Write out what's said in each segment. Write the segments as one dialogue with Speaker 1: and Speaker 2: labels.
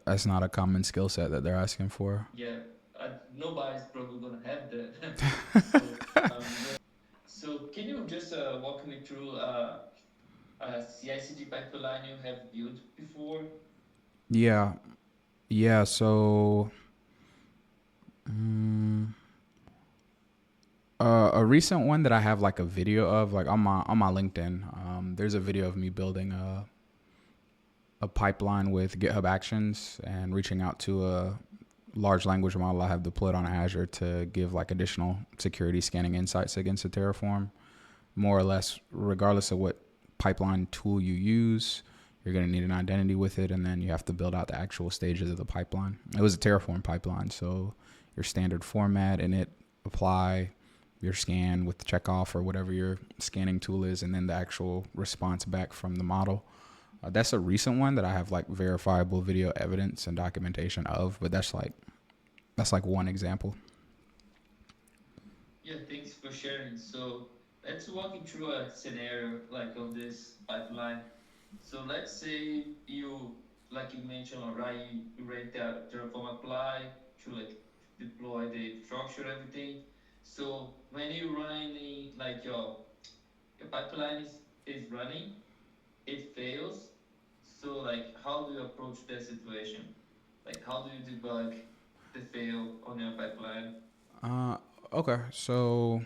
Speaker 1: That's not a common skill set that they're asking for.
Speaker 2: Yeah, nobody's probably gonna have that. So so can you just walk me through a CI/CD pipeline you have built before?
Speaker 1: Yeah, yeah. So, mm, a recent one that I have like a video of, like on my LinkedIn. There's a video of me building a pipeline with GitHub Actions and reaching out to a large language model I have deployed on Azure to give like additional security scanning insights against the Terraform. More or less, regardless of what pipeline tool you use, you're going to need an identity with it, and then you have to build out the actual stages of the pipeline. It was a Terraform pipeline, so your standard format in it, apply your scan with the checkoff or whatever your scanning tool is, and then the actual response back from the model. That's a recent one that I have like verifiable video evidence and documentation of, but that's like one example.
Speaker 2: Yeah, thanks for sharing. So let's walk you through a scenario like of this pipeline. So let's say you, like you mentioned, right, you rent a Terraform apply to like deploy the infrastructure, everything. So when you running like your pipeline is running, it fails. So like how do you approach that situation? Like how do you debug the fail on your pipeline?
Speaker 1: Uh, okay, so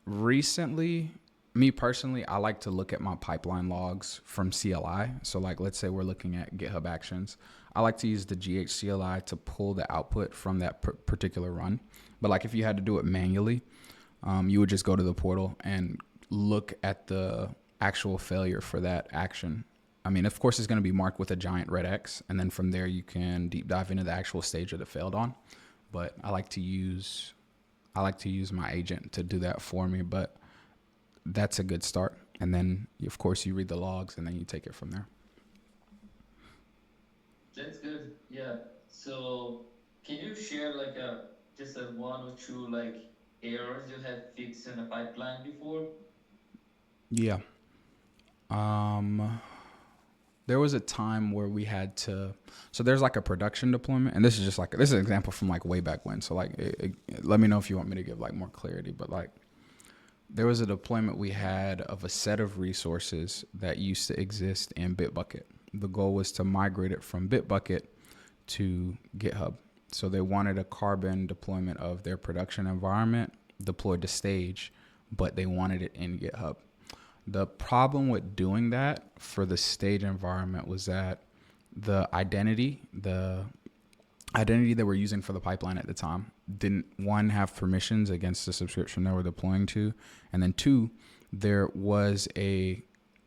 Speaker 1: recently, me personally, I like to look at my pipeline logs from CLI. So, like, let's say we're looking at GitHub Actions. I like to use the GHCLI to pull the output from that particular run. But, like, if you had to do it manually, you would just go to the portal and look at the actual failure for that action. I mean, of course, it's going to be marked with a giant red X, and then from there you can deep dive into the actual stage that it failed on. But I like to use my agent to do that for me, but that's a good start. And then, of course, you read the logs and then you take it from there.
Speaker 2: That's good. Yeah. So can you share like a just a one or two like errors you have fixed in a pipeline before?
Speaker 1: Yeah. Um, there was a time where we had to. So there's like a production deployment, and this is an example from like way back when. So like, let me know if you want me to give like more clarity. But like, there was a deployment we had of a set of resources that used to exist in Bitbucket. The goal was to migrate it from Bitbucket to GitHub. So they wanted a carbon deployment of their production environment deployed to stage, but they wanted it in GitHub. The problem with doing that for the stage environment was that the identity that we're using for the pipeline at the time didn't, one, have permissions against the subscription that we're deploying to, and then two, there was a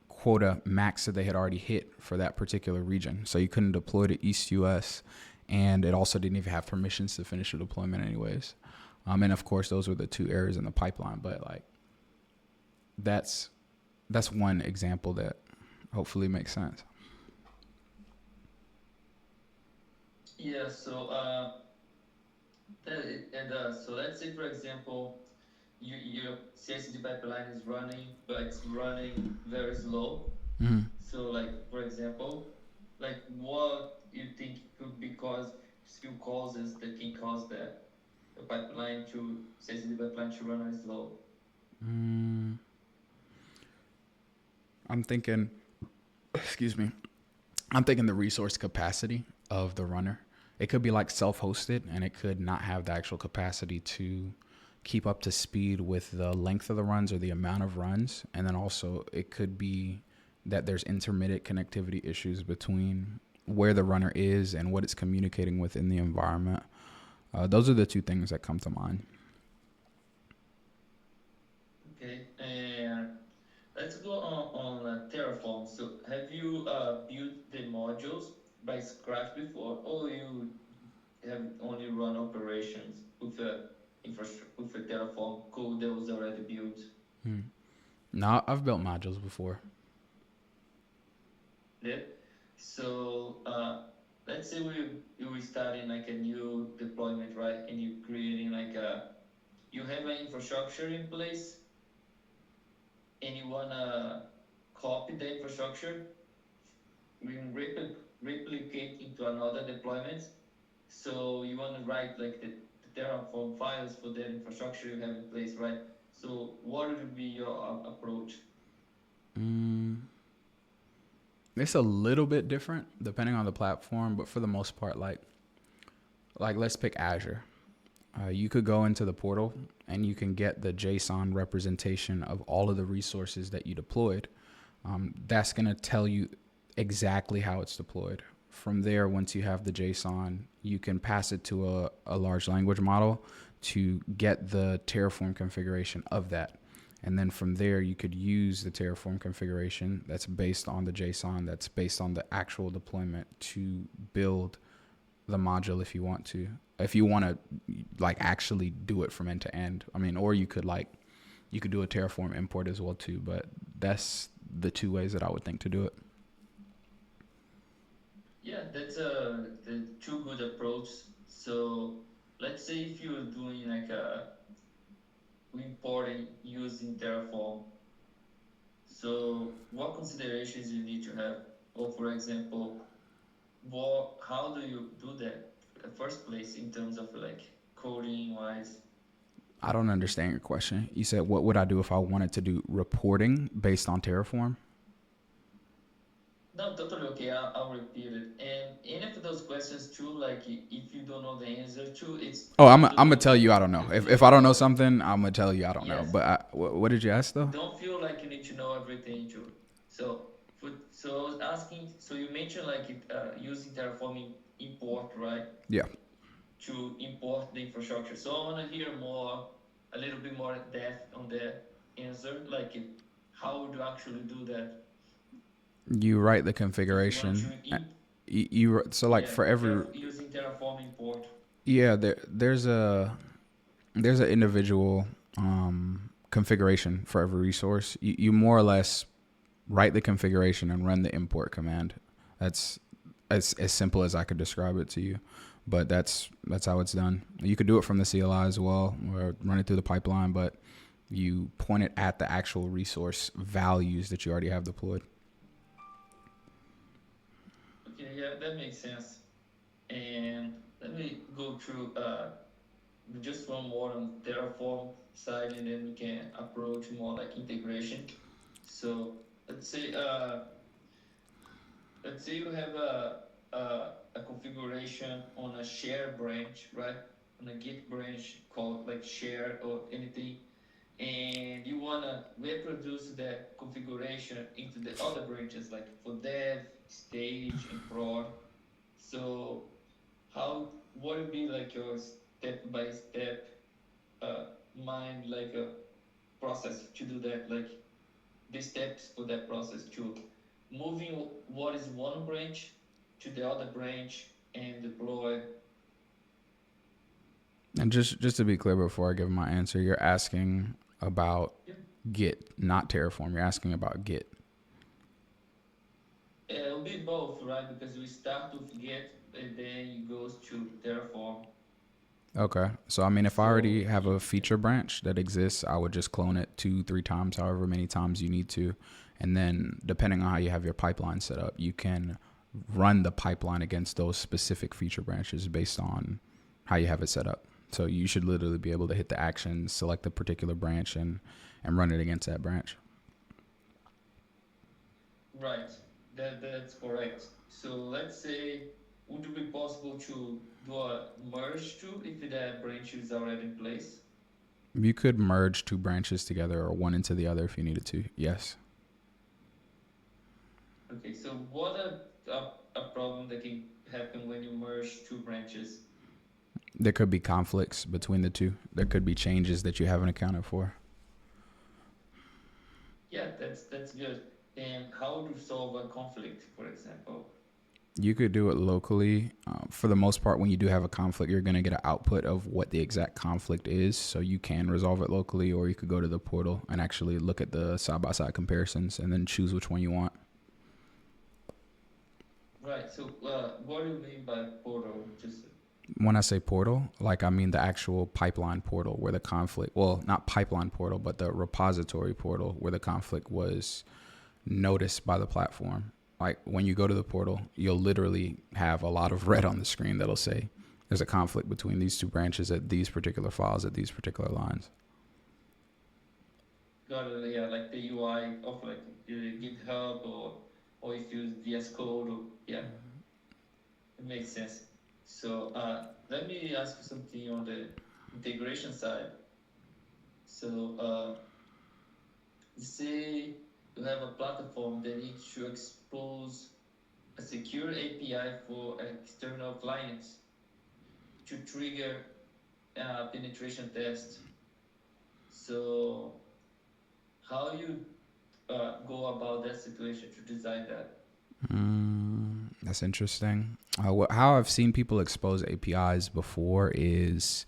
Speaker 1: quota max that they had already hit for that particular region. So you couldn't deploy to East US, and it also didn't even have permissions to finish the deployment anyways. And of course, those were the two errors in the pipeline. But like, that's that's one example that hopefully makes sense.
Speaker 2: Yeah. So so let's say for example your CI/CD pipeline is running, but it's running very slow.
Speaker 1: Mm-hmm.
Speaker 2: So like for example, like what you think could be few causes that can cause that the pipeline to CI/CD pipeline to run slow?
Speaker 1: Mm, I'm thinking, excuse me, I'm thinking the resource capacity of the runner. It could be like self-hosted, and it could not have the actual capacity to keep up to speed with the length of the runs or the amount of runs. And then also it could be that there's intermittent connectivity issues between where the runner is and what it's communicating with in the environment. Those are the two things that come to mind.
Speaker 2: Okay, and let's go on Terraform. So, have you built the modules by scratch before, or you have only run operations with a with a Terraform code that was already built?
Speaker 1: Hmm. No, I've built modules before.
Speaker 2: Yeah. So, let's say you were starting like a new deployment, right? And you creating like you have an infrastructure in place, and you wanna copy the infrastructure, replicate into another deployment. So you want to write like the Terraform files for that infrastructure you have in place, right? So what would be your approach?
Speaker 1: It's a little bit different depending on the platform, but for the most part, like let's pick Azure. You could go into the portal and you can get the JSON representation of all of the resources that you deployed. That's going to tell you exactly how it's deployed. From there, once you have the JSON, you can pass it to a large language model to get the Terraform configuration of that. And then from there, you could use the Terraform configuration that's based on the JSON, that's based on the actual deployment to build the module if you want to. If you want to like actually do it from end to end. I mean, or you could do a Terraform import as well too, but that's the two ways that I would think to do it.
Speaker 2: Yeah, that's the two good approach. So let's say if you're doing like a importing using Terraform, so what considerations you need to have? Or for example, how do you do that in the first place in terms of like coding wise?
Speaker 1: I don't understand your question. You said, what would I do if I wanted to do reporting based on Terraform?
Speaker 2: No, totally okay. I'll repeat it. And any of those questions too, like if you don't know the answer to, it's
Speaker 1: Oh, I'm
Speaker 2: totally
Speaker 1: gonna tell
Speaker 2: okay.
Speaker 1: you I don't know.
Speaker 2: You feel
Speaker 1: If
Speaker 2: like
Speaker 1: I don't know
Speaker 2: about
Speaker 1: something, I'm gonna tell you I don't know.
Speaker 2: yes.
Speaker 1: But what did you ask though?
Speaker 2: Don't feel like you need to know everything too. So, so I was asking. So you mentioned like using Terraform import, right?
Speaker 1: Yeah.
Speaker 2: To import the infrastructure. So I want to hear more, a little bit more depth on the answer. Like, how would you actually do that?
Speaker 1: You write the
Speaker 2: So you want
Speaker 1: configuration.
Speaker 2: to
Speaker 1: So like
Speaker 2: yeah,
Speaker 1: for every
Speaker 2: using Terraform import.
Speaker 1: yeah, there's an individual configuration for every resource. You more or less write the configuration and run the import command. That's as simple as I could describe it to you. But that's how it's done. You could do it from the CLI as well, or run it through the pipeline, but you point it at the actual resource values that you already have deployed.
Speaker 2: Okay, yeah, that makes sense. And let me go through just one more on Terraform side, and then we can approach more like integration. So let's say uh, let's say you have a configuration on a share branch, right? On a Git branch called like share or anything, and you wanna reproduce that configuration into the other branches like for dev, stage, and prod. So how what would be like your step by step mind like a process to do that, like the steps for that process to moving what is one branch to the other branch and deploy.
Speaker 1: And just to be clear before I give my answer, you're asking about
Speaker 2: Yeah.
Speaker 1: Git, not Terraform. You're asking about Git.
Speaker 2: It'll be both, right? Because we start with Git and then it goes to Terraform.
Speaker 1: Okay. So I mean, if I already
Speaker 2: So
Speaker 1: have a feature branch that exists, I would just clone it 2-3 times, however many times you need to. And then depending on how you have your pipeline set up, you can run the pipeline against those specific feature branches based on how you have it set up. So you should literally be able to hit the action, select a particular branch, and run it against that branch.
Speaker 2: right, that's correct. So let's say would it be possible to do a merge too if the branch is already in place?
Speaker 1: You could merge two branches together or one into the other if you needed to. Yes.
Speaker 2: Okay, so what a problem that can happen when you merge two branches?
Speaker 1: There could be conflicts between the two. There could be changes that you haven't accounted for.
Speaker 2: Yeah, that's good. And how would you solve a conflict, for example?
Speaker 1: You could do it locally. For the most part, when you do have a conflict, you're going to get an output of what the exact conflict is. So you can resolve it locally, or you could go to the portal and actually look at the side by side comparisons and then choose which one you want.
Speaker 2: Right. So, what do you mean by portal? Just
Speaker 1: When I say portal, like I mean the actual pipeline portal where the conflict, well, not pipeline portal, but the repository portal where the conflict was noticed by the platform. like when you go to the portal, you'll literally have a lot of red on the screen that'll say there's a conflict between these two branches at these particular files at these particular lines.
Speaker 2: Got it. Yeah, like the UI of like GitHub or if you use VS Code or yeah, it makes sense. So let me ask you something on the integration side. So say you have a platform that needs to expose a secure API for external clients to trigger a penetration test. So how you go about that situation to design that?
Speaker 1: That's interesting. How I've seen people expose APIs before is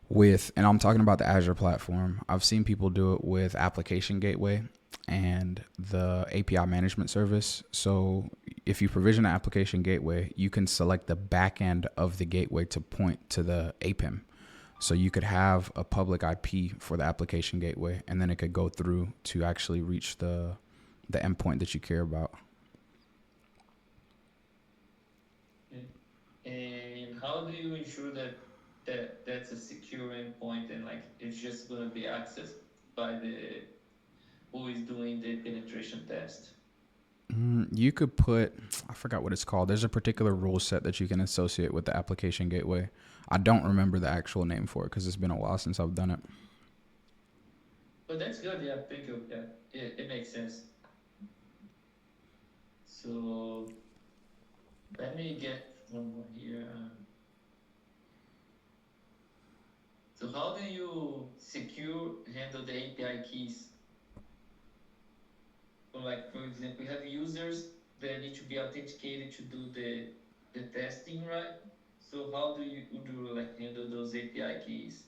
Speaker 1: with, and I'm talking about the Azure platform, I've seen people do it with Application Gateway and the API management service. So if you provision an application gateway, you can select the back end of the gateway to point to the APIM. So you could have a public IP for the application gateway, and then it could go through to actually reach the endpoint that you care about.
Speaker 2: And how do you ensure that that's a secure endpoint and like it's just going to be accessed by the who is doing the penetration test?
Speaker 1: You could put, I forgot what it's called. There's a particular rule set that you can associate with the application gateway. I don't remember the actual name for it because it's been a while since I've done it.
Speaker 2: But that's good. Yeah, thank you. Yeah, it makes sense. So let me get one more here. So how do you secure handle the API keys? So like for example, you have users that need to be authenticated to do the testing, right? So how do you do like handle those API keys?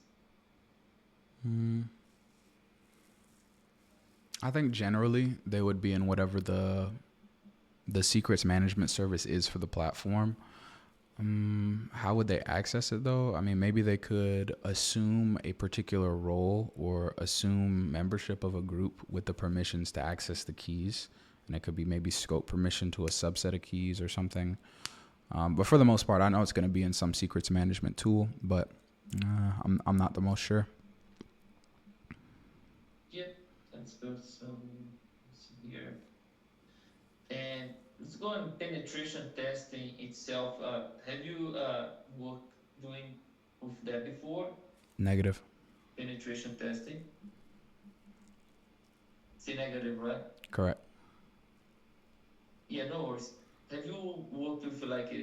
Speaker 1: I think generally they would be in whatever the secrets management service is for the platform. How would they access it though? I mean, maybe they could assume a particular role or assume membership of a group with the permissions to access the keys. And it could be maybe scope permission to a subset of keys or something. But for the most part, I know it's going to be in some secrets management tool, but I'm not the most sure.
Speaker 2: Yeah, that's good. So let's see here. And let's go on penetration testing itself. Have you worked doing with that before?
Speaker 1: Negative.
Speaker 2: Penetration testing. Say negative, right?
Speaker 1: Correct.
Speaker 2: Yeah, no worries. Have you worked with like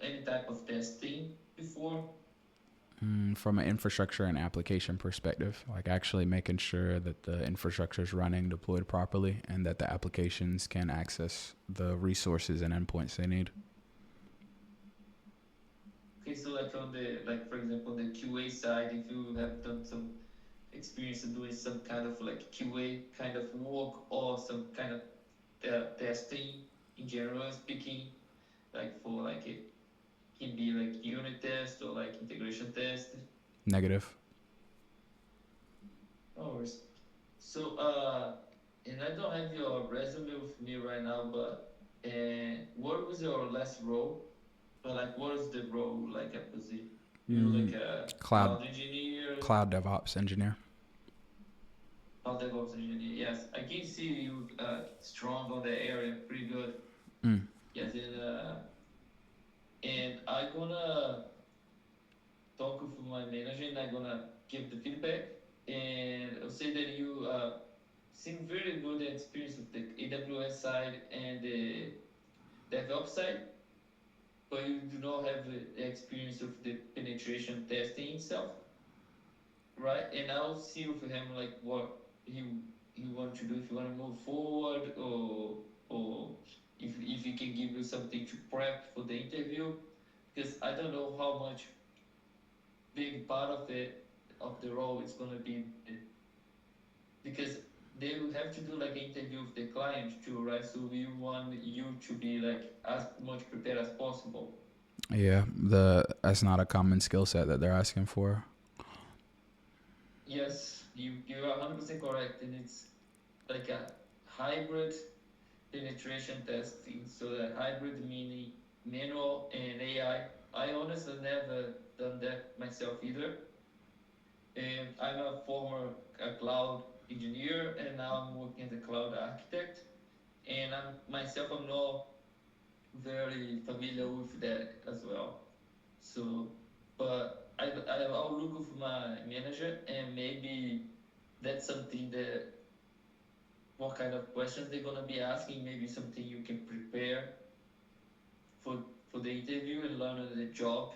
Speaker 2: any type of testing before?
Speaker 1: From an infrastructure and application perspective, like actually making sure that the infrastructure is running, deployed properly, and that the applications can access the resources and endpoints they need.
Speaker 2: Okay, so like on the like for example on the QA side, if you have done some experience in doing some kind of like QA kind of work or some kind of testing in general speaking, like for like it can be like unit test or like integration test.
Speaker 1: Negative.
Speaker 2: No worries. So and I don't have your resume with me right now, but what was your last role? But like, what is the role like a position? You like a
Speaker 1: Cloud
Speaker 2: cloud engineer,
Speaker 1: cloud DevOps engineer.
Speaker 2: cloud DevOps engineer? Yes, I can see you strong on the area, pretty good. Yes, and I gonna talk with my manager and I gonna give the feedback. And I'll say that you seem very good experience with the AWS side and the DevOps side, but you do not have the experience of the penetration testing itself, right? And I'll see with him like what he want to do, if you want to move forward or if he can give you something to prep for the interview, because I don't know how much big part of the role is gonna be because they will have to do like an interview with the client too, right? So we want you to be like as much prepared as possible.
Speaker 1: Yeah, that's not a common skill set that they're asking for.
Speaker 2: Yes, you are 100% correct, and it's like a hybrid. penetration testing, so that hybrid meaning manual and AI. I honestly never done that myself either. And I'm a former cloud engineer, and now I'm working as a cloud architect. And I'm not very familiar with that as well. So, but I'll look with my manager, and maybe that's something that what kind of questions they're gonna be asking. Maybe something you can prepare for for the interview and learn on the job,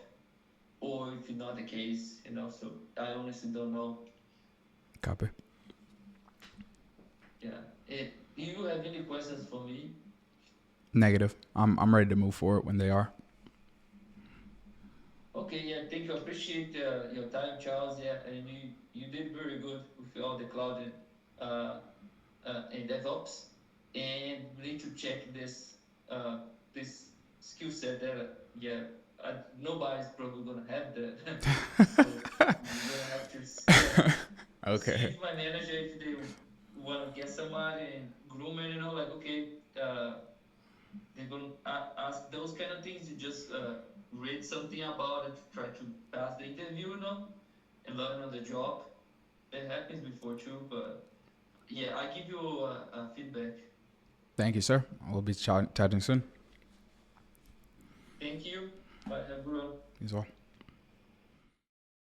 Speaker 2: or if it's not the case, So I honestly don't know.
Speaker 1: Copy.
Speaker 2: Yeah. Do you have any questions for me?
Speaker 1: Negative. I'm ready to move forward when they are.
Speaker 2: Okay, yeah, thank you. I appreciate your time, Charles. Yeah, and you did very good with all the cloud and DevOps. And we need to check this skill set that nobody's probably gonna have that. So we're gonna have to see
Speaker 1: Okay.
Speaker 2: if my manager, if they want to get somebody and groom it, like okay, they're gonna ask those kind of things. You just read something about it, try to pass the interview, and learn on the job. That happens before too, but yeah, I give you a feedback.
Speaker 1: Thank you, sir. We'll be chatting soon.
Speaker 2: Thank you. Bye, everyone.
Speaker 1: As well.